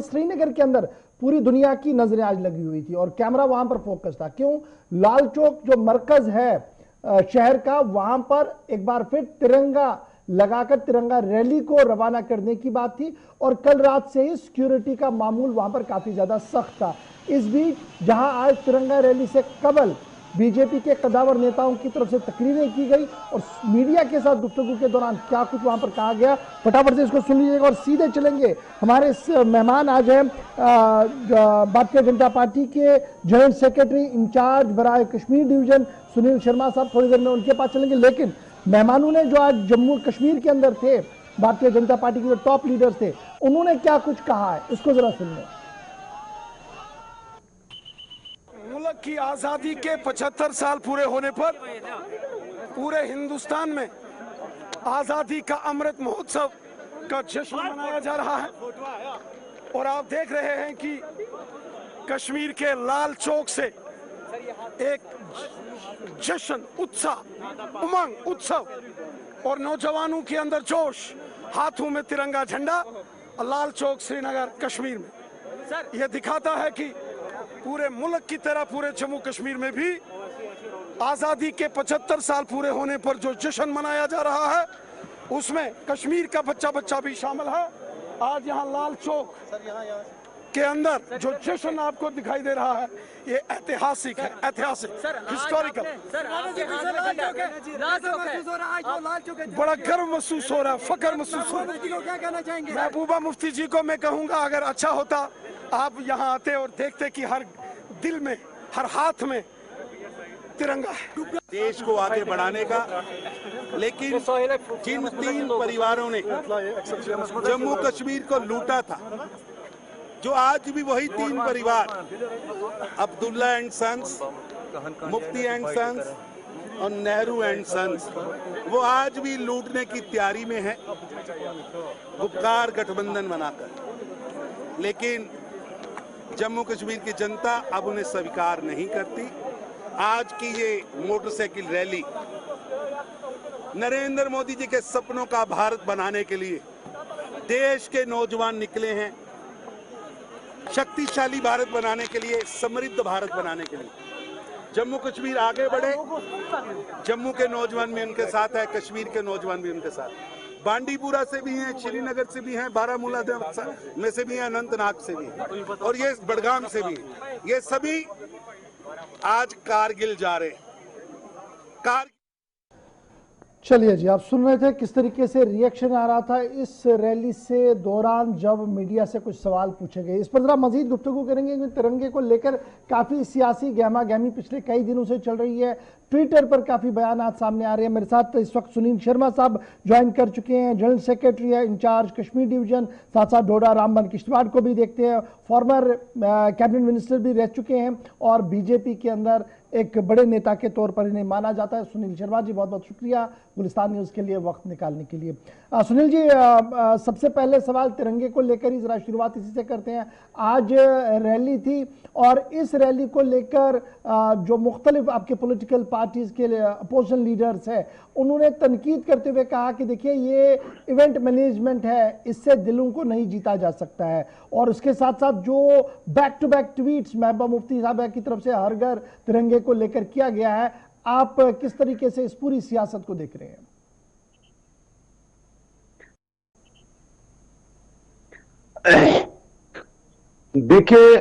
श्रीनगर के अंदर पूरी दुनिया की नजरें आज लगी हुई थी और कैमरा वहां पर फोकस था। क्यों? लाल चौक जो मरकज है शहर का, वहां पर एक बार फिर तिरंगा लगाकर तिरंगा रैली को रवाना करने की बात थी और कल रात से ही सिक्योरिटी का मामूल वहां पर काफी ज्यादा सख्त था। इस बीच जहां आज तिरंगा रैली से कबल बीजेपी के कदावर नेताओं की तरफ से तकरीरें की गई और मीडिया के साथ गुफ्तगू के दौरान क्या कुछ वहां पर कहा गया, फटाफट से इसको सुन लीजिएगा और सीधे चलेंगे। हमारे मेहमान आज हैं भारतीय जनता पार्टी के जनरल सेक्रेटरी इंचार्ज बराए कश्मीर डिवीजन सुनील शर्मा साहब। थोड़ी देर में उनके पास चलेंगे, लेकिन मेहमानों ने जो आज जम्मू कश्मीर के अंदर थे, भारतीय जनता पार्टी के जो टॉप लीडर्स थे, उन्होंने क्या कुछ कहा है, इसको जरा सुन लें। मुल्क की आजादी के 75 साल पूरे होने पर पूरे हिंदुस्तान में आजादी का अमृत महोत्सव का जश्न मनाया जा रहा है और आप देख रहे हैं कि कश्मीर के लाल चौक से एक जश्न, उत्साह, उमंग, उत्सव और नौजवानों के अंदर जोश, हाथों में तिरंगा झंडा, लाल चौक श्रीनगर कश्मीर में। यह दिखाता है कि पूरे मुल्क की तरह पूरे जम्मू कश्मीर में भी आजादी के 75 साल पूरे होने पर जो जश्न मनाया जा रहा है, उसमें कश्मीर का बच्चा बच्चा भी शामिल है। आज यहाँ लाल चौक के अंदर जो जश्न आपको दिखाई दे रहा है, ये ऐतिहासिक है, ऐतिहासिक, हिस्टोरिकल। बड़ा गर्व महसूस हो रहा है, फख्र महसूस हो रहा है। महबूबा मुफ्ती जी को मैं कहूँगा, अगर अच्छा होता आप यहाँ आते और देखते कि हर दिल में, हर हाथ में तिरंगा है। देश को आगे बढ़ाने का, लेकिन जिन 3 परिवारों ने जम्मू कश्मीर को लूटा था, जो आज भी वही 3 परिवार, Abdullah and sons, Mufti and sons और नेहरू एंड सन्स, वो आज भी लूटने की तैयारी में है, गुप्कार गठबंधन बनाकर। लेकिन जम्मू कश्मीर की जनता अब उन्हें स्वीकार नहीं करती। आज की ये मोटरसाइकिल रैली नरेंद्र मोदी जी के सपनों का भारत बनाने के लिए देश के नौजवान निकले हैं, शक्तिशाली भारत बनाने के लिए, समृद्ध भारत बनाने के लिए। जम्मू कश्मीर आगे बढ़े, जम्मू के नौजवान भी उनके साथ है, कश्मीर के नौजवान भी उनके साथ। बांडीपुरा से भी हैं, श्रीनगर से भी हैं, बारामूला में से भी हैं, अनंतनाग से भी हैं और ये बड़गाम से भी हैं। ये सभी आज कारगिल जा रहे हैं। चलिए जी, आप सुन रहे थे किस तरीके से रिएक्शन आ रहा था इस रैली से दौरान जब मीडिया से कुछ सवाल पूछे गए। इस पर जरा मजीद गुफ्तगू करेंगे क्योंकि तिरंगे को लेकर काफी सियासी गहमा गहमी पिछले कई दिनों से चल रही है। ट्विटर पर काफी बयान सामने आ रहे हैं। मेरे साथ इस वक्त सुनील शर्मा साहब ज्वाइन कर चुके हैं, जनरल सेक्रेटरी है इंचार्ज कश्मीर डिवीजन, साथ साथ डोडा रामबन किश्तवाड़ को भी देखते हैं, फॉर्मर कैबिनेट मिनिस्टर भी रह चुके हैं और बीजेपी के अंदर एक बड़े नेता के तौर पर इन्हें माना जाता है। सुनील शर्मा जी, बहुत बहुत शुक्रिया गुलिस्तान न्यूज के लिए वक्त निकालने के लिए। सुनील जी, सबसे पहले सवाल तिरंगे को लेकर ही जरा शुरुआत इसी से करते हैं। आज रैली थी और इस रैली को लेकर जो मुख्तलिफ आपके पॉलिटिकल पार्टीज के अपोजिशन लीडर्स है, उन्होंने तनकीद करते हुए कहा कि देखिए ये इवेंट मैनेजमेंट है, इससे दिलों को नहीं जीता जा सकता है। और उसके साथ साथ जो back to back tweets Mehbooba Mufti साहब की तरफ से हर घर तिरंगे को लेकर किया गया है, आप किस तरीके से इस पूरी सियासत को देख रहे हैं? देखिए,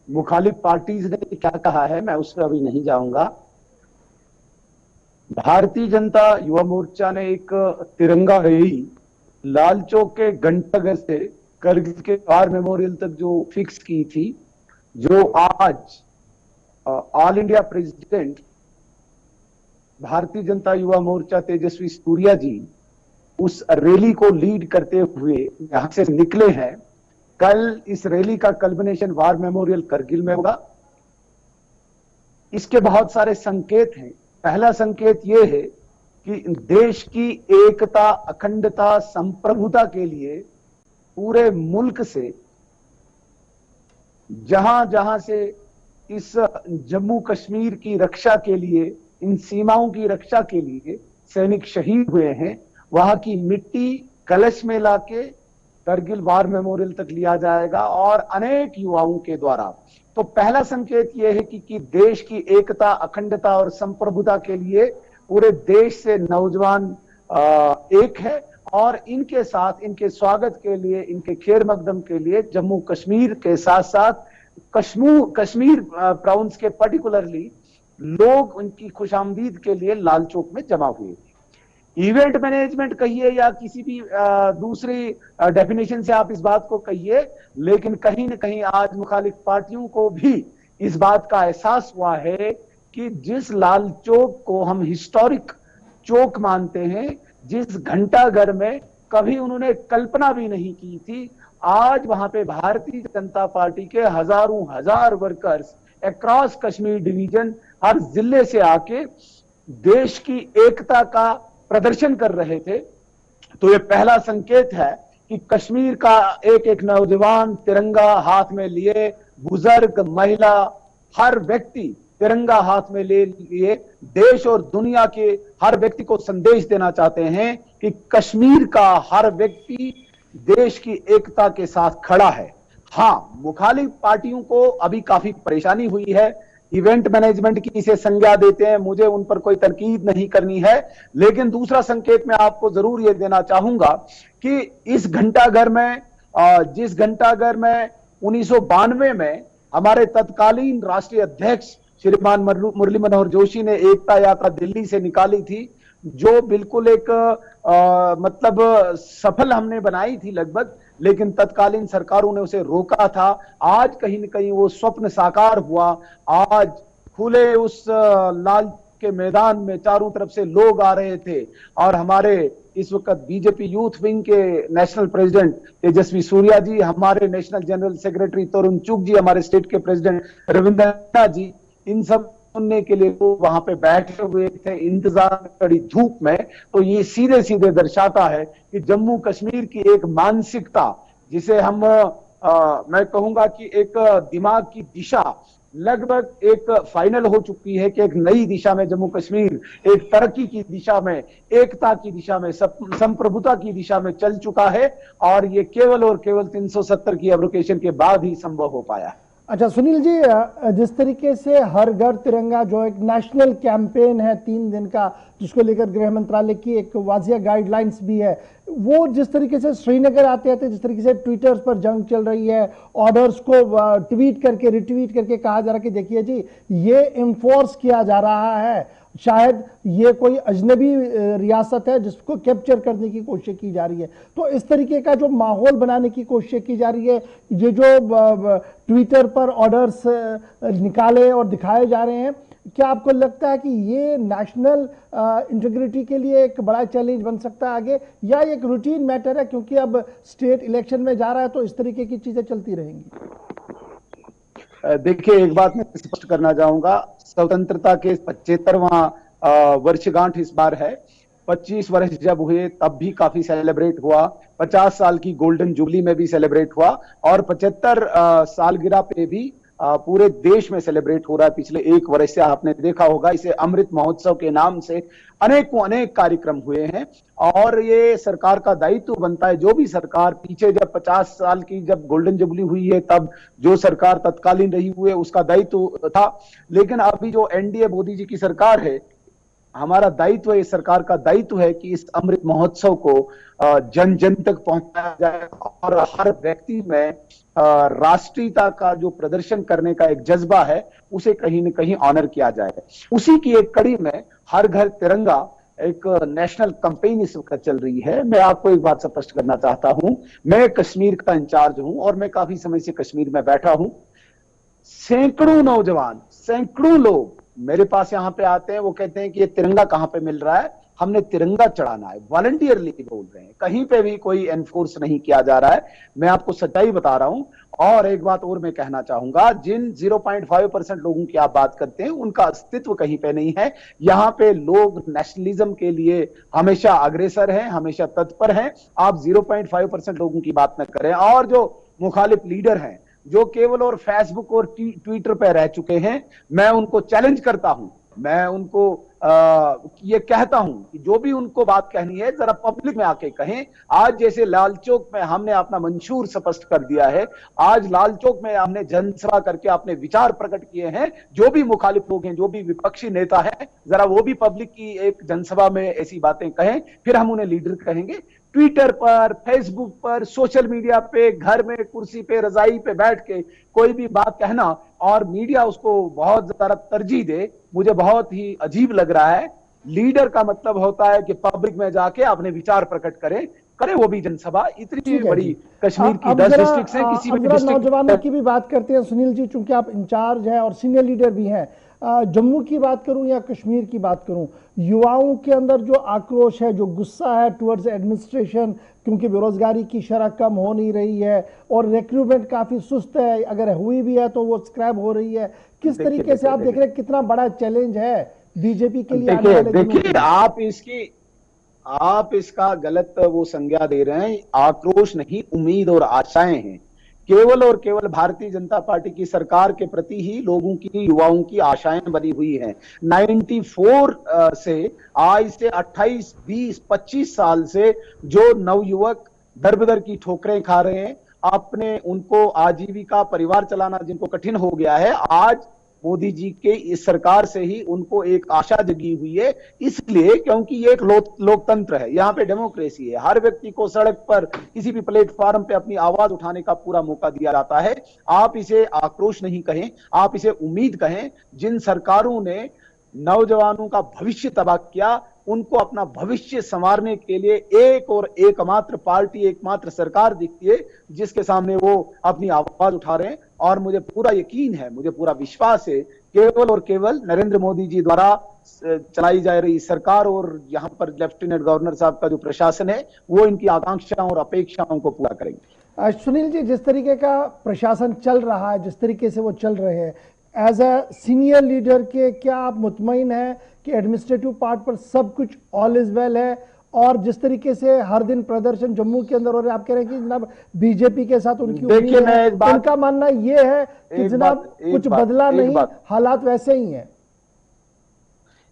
मुखालिफ पार्टीज ने क्या कहा है मैं उस पर अभी नहीं जाऊंगा। भारतीय जनता युवा मोर्चा ने एक तिरंगा रैली लाल चौक के घंटाघर से करगिल के वार मेमोरियल तक जो फिक्स की थी, जो आज all India president Bharatiya Janata Yuva Morcha Tejasvi Surya जी उस रैली को लीड करते हुए यहां से निकले हैं। कल इस रैली का कल्मिनेशन वार मेमोरियल करगिल में होगा। इसके बहुत सारे संकेत हैं। पहला संकेत यह है कि देश की एकता, अखंडता, संप्रभुता के लिए पूरे मुल्क से, जहां जहां से इस जम्मू कश्मीर की रक्षा के लिए, इन सीमाओं की रक्षा के लिए सैनिक शहीद हुए हैं, वहां की मिट्टी कलश में लाके करगिल वार मेमोरियल तक लिया जाएगा और अनेक युवाओं के द्वारा। तो पहला संकेत यह है कि देश की एकता, अखंडता और संप्रभुता के लिए पूरे देश से नौजवान एक है और इनके साथ, इनके स्वागत के लिए, इनके खैर मकदम के लिए जम्मू कश्मीर के साथ साथ कश्मीर प्रोविंस के पर्टिकुलरली लोग उनकी खुशामदीद के लिए लाल चौक में जमा हुए थे। इवेंट मैनेजमेंट कहिए या किसी भी दूसरी डेफिनेशन से आप इस बात को कहिए, लेकिन कहीं न कहीं आज मुखालिफ पार्टियों को भी इस बात का एहसास हुआ है कि जिस लाल चौक को हम हिस्टोरिक चौक मानते हैं, जिस घंटाघर में कभी उन्होंने कल्पना भी नहीं की थी, आज वहां पे भारतीय जनता पार्टी के हजारों हजार वर्कर्स अक्रॉस कश्मीर डिवीजन हर जिले से आके देश की एकता का प्रदर्शन कर रहे थे। तो ये पहला संकेत है कि कश्मीर का एक एक नौजवान तिरंगा हाथ में लिए, बुजुर्ग, महिला, हर व्यक्ति तिरंगा हाथ में ले लिए देश और दुनिया के हर व्यक्ति को संदेश देना चाहते हैं कि कश्मीर का हर व्यक्ति देश की एकता के साथ खड़ा है। हाँ, मुखालिफ पार्टियों को अभी काफी परेशानी हुई है, इवेंट मैनेजमेंट की इसे संज्ञा देते हैं, मुझे उन पर कोई तनकीद नहीं करनी है, लेकिन दूसरा संकेत मैं आपको जरूर यह देना चाहूंगा कि इस घंटाघर में, जिस घंटाघर में 1992 में हमारे तत्कालीन राष्ट्रीय अध्यक्ष श्रीमान मुरली मनोहर जोशी ने एकता यात्रा दिल्ली से निकाली थी, जो बिल्कुल एक मतलब सफल हमने बनाई थी लगभग, लेकिन तत्कालीन सरकारों ने उसे रोका था। आज कहीं न कहीं वो स्वप्न साकार हुआ। आज खुले उस लाल के मैदान में चारों तरफ से लोग आ रहे थे और हमारे इस वक्त बीजेपी यूथ विंग के नेशनल प्रेसिडेंट तेजस्वी सूर्या जी, हमारे नेशनल जनरल सेक्रेटरी तरुण चुग जी, हमारे स्टेट के प्रेसिडेंट रविंद्र जी, इन सब सुनने के लिए वो वहां पे बैठे हुए थे इंतजार कड़ी धूप में। तो ये सीधे सीधे दर्शाता है कि जम्मू कश्मीर की एक मानसिकता, जिसे हम मैं कहूंगा कि एक दिमाग की दिशा लगभग एक फाइनल हो चुकी है कि एक नई दिशा में जम्मू कश्मीर एक तरक्की की दिशा में, एकता की दिशा में, संप्रभुता की दिशा में चल चुका है और ये केवल और केवल 370 की एब्रोकेशन के बाद ही संभव हो पाया है। अच्छा सुनील जी, जिस तरीके से हर घर तिरंगा जो एक नेशनल कैंपेन है 3 दिन का, जिसको लेकर गृह मंत्रालय की एक वाजिया गाइडलाइंस भी है, वो जिस तरीके से श्रीनगर आते थे, जिस तरीके से ट्विटर्स पर जंग चल रही है, ऑर्डर्स को ट्वीट करके रिट्वीट करके कहा जा रहा है कि देखिए जी ये इन्फोर्स किया जा रहा है, शायद ये कोई अजनबी रियासत है जिसको कैप्चर करने की कोशिश की जा रही है। तो इस तरीके का जो माहौल बनाने की कोशिश की जा रही है, ये जो ट्विटर पर ऑर्डर्स निकाले और दिखाए जा रहे हैं, क्या आपको लगता है कि ये नेशनल इंटीग्रिटी के लिए एक बड़ा चैलेंज बन सकता है आगे, या एक रूटीन मैटर है क्योंकि अब स्टेट इलेक्शन में जा रहा है तो इस तरीके की चीजें चलती रहेंगी? देखिए, एक बात मैं स्पष्ट करना चाहूंगा, स्वतंत्रता के 75वां वर्षगांठ इस बार है। 25 वर्ष जब हुए तब भी काफी सेलिब्रेट हुआ, 50 साल की गोल्डन जुबली में भी सेलिब्रेट हुआ और 75 सालगिरह पे भी पूरे देश में सेलिब्रेट हो रहा है। पिछले 1 वर्ष से आपने देखा होगा, इसे अमृत महोत्सव के नाम से अनेक कार्यक्रम हुए हैं और ये सरकार का दायित्व बनता है। जो भी सरकार पीछे जब 50 साल की जब गोल्डन जुबली हुई है तब जो सरकार तत्कालीन रही हुई है उसका दायित्व था, लेकिन अभी जो एनडीए मोदी जी की सरकार है, हमारा दायित्व है, इस सरकार का दायित्व है कि इस अमृत महोत्सव को जन जन तक पहुंचाया जाए और हर व्यक्ति में राष्ट्रीयता का जो प्रदर्शन करने का एक जज्बा है उसे कहीं न कहीं ऑनर किया जाए। उसी की एक कड़ी में हर घर तिरंगा एक नेशनल कैंपेन इस वक्त चल रही है। मैं आपको एक बात स्पष्ट करना चाहता हूं, मैं कश्मीर का इंचार्ज हूं और मैं काफी समय से कश्मीर में बैठा हूं। सैकड़ों नौजवान, सैकड़ों लोग मेरे पास यहां पे आते हैं, वो कहते हैं कि ये तिरंगा कहां पे मिल रहा है, हमने तिरंगा चढ़ाना है, वॉलंटियरली बोल रहे हैं, कहीं पे भी कोई एनफोर्स नहीं किया जा रहा है। मैं आपको सच्चाई बता रहा हूं। और एक बात और मैं कहना चाहूंगा, जिन 0.5% लोगों की आप बात करते हैं उनका अस्तित्व कहीं पे नहीं है। यहां पे लोग नेशनलिज्म के लिए हमेशा अग्रसर हैं, हमेशा तत्पर हैं। आप 0.5% लोगों की बात न करें। और जो मुखालिफ लीडर हैं जो केवल और फेसबुक और ट्विटर पे रह चुके हैं, मैं उनको चैलेंज करता हूं मैं उनको ये कहता हूं कि जो भी उनको बात कहनी है जरा पब्लिक में आके कहें। आज जैसे लाल चौक में हमने अपना मंशूर स्पष्ट कर दिया है, आज लाल चौक में हमने जनसभा करके अपने विचार प्रकट किए हैं। जो भी मुखालिफ लोग हैं, जो भी विपक्षी नेता है, जरा वो भी पब्लिक की एक जनसभा में ऐसी बातें कहें, फिर हम उन्हें लीडर कहेंगे। ट्विटर पर, फेसबुक पर, सोशल मीडिया पे, घर में कुर्सी पे, रजाई पे बैठ के कोई भी बात कहना और मीडिया उसको बहुत ज्यादा तरजीह दे, मुझे बहुत ही अजीब लग रहा है। लीडर का मतलब होता है कि पब्लिक में जाके अपने विचार प्रकट करे वो भी जनसभा। इतनी बड़ी कश्मीर की 10 डिस्ट्रिक्ट है, किसी भी नौजवानों की भी बात करते हैं सुनील जी, चूंकि आप इंचार्ज हैं और सीनियर लीडर भी हैं। जम्मू की बात करूं या कश्मीर की बात करूं, युवाओं के अंदर जो आक्रोश है, जो गुस्सा है टुवर्ड्स एडमिनिस्ट्रेशन, क्योंकि बेरोजगारी की शरह कम हो नहीं रही है और रिक्रूटमेंट काफी सुस्त है, अगर हुई भी है तो वो स्क्रैप हो रही है। किस तरीके से आप देख रहे हैं कितना बड़ा चैलेंज है बीजेपी के लिए? देखिए आप इसका गलत वो संज्ञा दे रहे हैं। आक्रोश नहीं, उम्मीद और आशाएं हैं। केवल और केवल भारतीय जनता पार्टी की सरकार के प्रति ही लोगों की, युवाओं की आशाएं बनी हुई हैं। 94 से आज से 28, 20, 25 साल से जो नवयुवक दर बदर की ठोकरें खा रहे हैं, अपने उनको आजीविका, परिवार चलाना जिनको कठिन हो गया है, आज मोदी जी के इस सरकार से ही उनको एक आशा जगी हुई है। इसलिए क्योंकि ये एक लोकतंत्र है, यहाँ पे डेमोक्रेसी है, हर व्यक्ति को सड़क पर किसी भी प्लेटफॉर्म पे अपनी आवाज उठाने का पूरा मौका दिया जाता है। आप इसे आक्रोश नहीं कहें, आप इसे उम्मीद कहें। जिन सरकारों ने नौजवानों का भविष्य तबाह किया, उनको अपना भविष्य संवारने के लिए एक और एकमात्र पार्टी, एकमात्र सरकार दिखती है जिसके सामने वो अपनी आवाज उठा रहे हैं। और मुझे पूरा यकीन है, मुझे पूरा विश्वास है, केवल और केवल नरेंद्र मोदी जी द्वारा चलाई जा रही सरकार और यहाँ पर लेफ्टिनेंट गवर्नर साहब का जो प्रशासन है, वो इनकी आकांक्षाओं और अपेक्षाओं को पूरा करेंगे। सुनील जी, जिस तरीके का प्रशासन चल रहा है, जिस तरीके से वो चल रहे हैं, एज अ सीनियर लीडर के क्या आप मुतमईन हैं कि एडमिनिस्ट्रेटिव पार्ट पर सब कुछ ऑल इज वेल है? और जिस तरीके से हर दिन प्रदर्शन जम्मू के अंदर हो रहे हैं, आप कह रहे हैं कि जनाब बीजेपी के साथ उनकी उम्मीद है, उनका मानना ये है कि जनाब कुछ बदला नहीं, हालात वैसे ही हैं।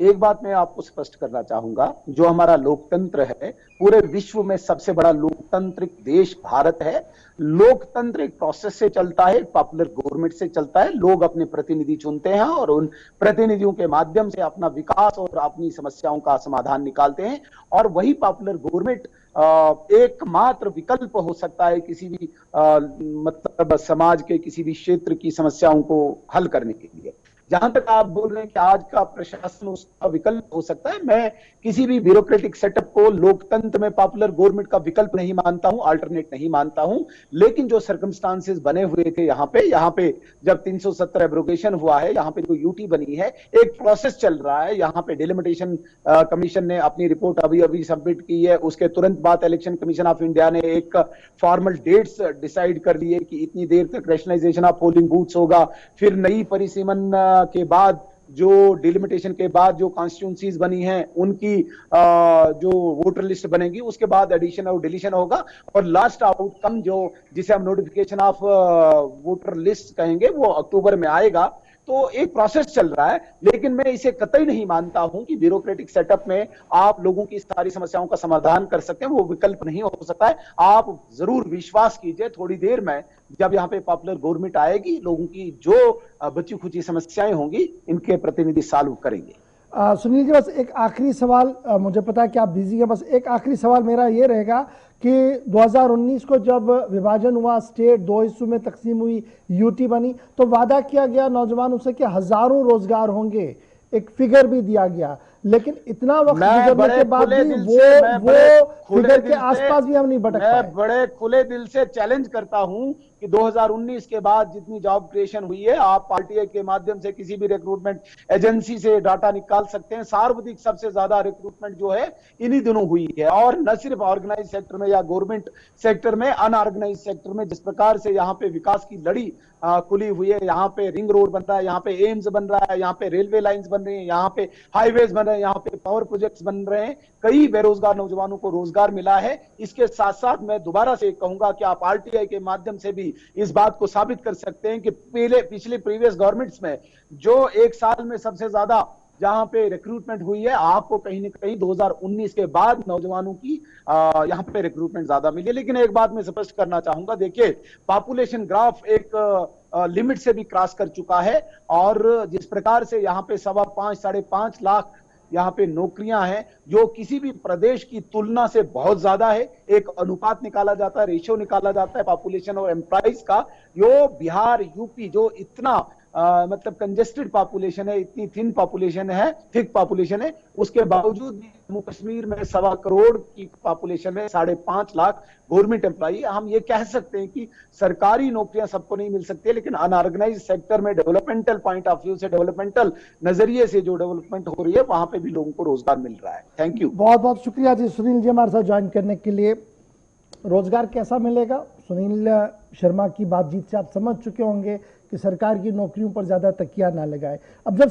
एक बात मैं आपको स्पष्ट करना चाहूंगा, जो हमारा लोकतंत्र है, पूरे विश्व में सबसे बड़ा लोकतांत्रिक देश भारत है। लोकतंत्र एक प्रोसेस से चलता है, पॉपुलर गवर्नमेंट से चलता है। लोग अपने प्रतिनिधि चुनते हैं और उन प्रतिनिधियों के माध्यम से अपना विकास और अपनी समस्याओं का समाधान निकालते हैं। और वही पॉपुलर गवर्नमेंट एकमात्र विकल्प हो सकता है किसी भी मतलब समाज के किसी भी क्षेत्र की समस्याओं को हल करने के लिए। जहां तक आप बोल रहे हैं कि आज का प्रशासन उसका विकल्प हो सकता है, मैं किसी भी ब्यूरोक्रेटिक सेटअप को लोकतंत्र में पॉपुलर गवर्नमेंट का विकल्प नहीं मानता हूं, अल्टरनेट नहीं मानता हूं। लेकिन जो सर्कमस्टांसेस बने हुए थे यहाँ पे जब 370 एब्रोगेशन हुआ है, यहाँ पे जो यूटी बनी है, एक प्रोसेस चल रहा है। यहाँ पे डिलिमिटेशन कमीशन ने अपनी रिपोर्ट अभी सबमिट की है। उसके तुरंत बाद इलेक्शन कमीशन ऑफ इंडिया ने एक फॉर्मल डेट्स डिसाइड कर लिए कि इतनी देर तक रैशनलाइजेशन ऑफ पोलिंग बूथ्स होगा। फिर नई परिसीमन के बाद, जो डिलिमिटेशन के बाद जो कॉन्स्टिट्यूंसीज बनी हैं, उनकी जो वोटर लिस्ट बनेगी, उसके बाद एडिशन और डिलीशन होगा। और लास्ट आउटकम जिसे हम नोटिफिकेशन ऑफ वोटर लिस्ट कहेंगे, वो अक्टूबर में आएगा। तो एक प्रोसेस चल रहा है। लेकिन मैं इसे कतई नहीं मानता हूं कि ब्यूरोक्रेटिक सेटअप में आप लोगों की सारी समस्याओं का समाधान कर सकते हैं, वो विकल्प नहीं हो सकता है। आप जरूर विश्वास कीजिए, थोड़ी देर में जब यहाँ पे पॉपुलर गवर्नमेंट आएगी, लोगों की जो बची खुची समस्याएं होंगी, इनके प्रतिनिधि सॉल्व करेंगे। सुनील जी, बस एक आखिरी सवाल, मुझे पता है कि आप बिजी हैं, बस एक आखिरी सवाल मेरा ये रहेगा कि 2019 को जब विभाजन हुआ, स्टेट 2 हिस्सों में तकसीम हुई, यूटी बनी, तो वादा किया गया नौजवानों से कि हजारों रोजगार होंगे, एक फिगर भी दिया गया। लेकिन इतना वक्त गुजरने के बाद भी वो फिगर के आसपास भी हम नहीं भटक पाए। मैं बड़े खुले दिल से चैलेंज करता हूं कि 2019 के बाद जितनी जॉब क्रिएशन हुई है, आप पार्टी के माध्यम से किसी भी रिक्रूटमेंट एजेंसी से डाटा निकाल सकते हैं। सर्वाधिक सबसे ज्यादा रिक्रूटमेंट जो है इन्हीं दिनों हुई है। और न सिर्फ ऑर्गेनाइज सेक्टर में या गवर्नमेंट सेक्टर में, अनऑर्गेनाइज सेक्टर में जिस प्रकार से यहाँ पे विकास की लड़ी खुली हुई है, यहाँ पे रिंग रोड बन रहा है, यहाँ पे एम्स बन रहा है, यहाँ पे रेलवे लाइंस बन रही है, यहाँ पे हाईवेज बन रहे हैं, यहाँ पे पावर प्रोजेक्ट्स बन रहे हैं, कई बेरोजगार नौजवानों को रोजगार मिला है। इसके साथ साथ मैं दोबारा से कहूंगा कि आप आरटीआई के माध्यम से भी इस बात को साबित कर सकते हैं कि पिछले प्रीवियस गवर्नमेंट्स में जो एक साल में सबसे ज्यादा जहां पे रिक्रूटमेंट हुई है, आपको कहीं ना कहीं 2019 के बाद नौजवानों की यहां पे रिक्रूटमेंट ज्यादा मिली है। लेकिन एक बात मैं स्पष्ट करना चाहूंगा, देखिए पॉपुलेशन ग्राफ एक लिमिट से भी क्रॉस कर चुका है, और जिस प्रकार से यहाँ पे 5.25 साढ़े 5 लाख यहाँ पे नौकरियां हैं, जो किसी भी प्रदेश की तुलना से बहुत ज्यादा है। एक अनुपात निकाला जाता है, रेशियो निकाला जाता है पॉपुलेशन और एम्प्लॉइज का, जो बिहार यूपी जो इतना मतलब कंजेस्टेड पॉपुलेशन है, इतनी थिन पॉपुलेशन है, थिक पॉपुलेशन है, उसके बावजूद जम्मू कश्मीर में 1.25 करोड़ की पॉपुलेशन में 5.5 लाख गवर्नमेंट एम्प्लॉई। हम ये कह सकते हैं कि सरकारी नौकरियां सबको नहीं मिल सकती, लेकिन अनऑर्गेनाइज सेक्टर में डेवलपमेंटल पॉइंट ऑफ व्यू से, डेवलपमेंटल नजरिए से जो डेवलपमेंट हो रही है, वहां पे भी लोगों को रोजगार मिल रहा है। Thank you. बहुत बहुत शुक्रिया जी सुनील जी हमारे साथ ज्वाइन करने के लिए। रोजगार कैसा मिलेगा, सुनील शर्मा की बातचीत से आप समझ चुके होंगे कि सरकार की नौकरियों पर ज्यादा तकिया ना लगाए। अब जब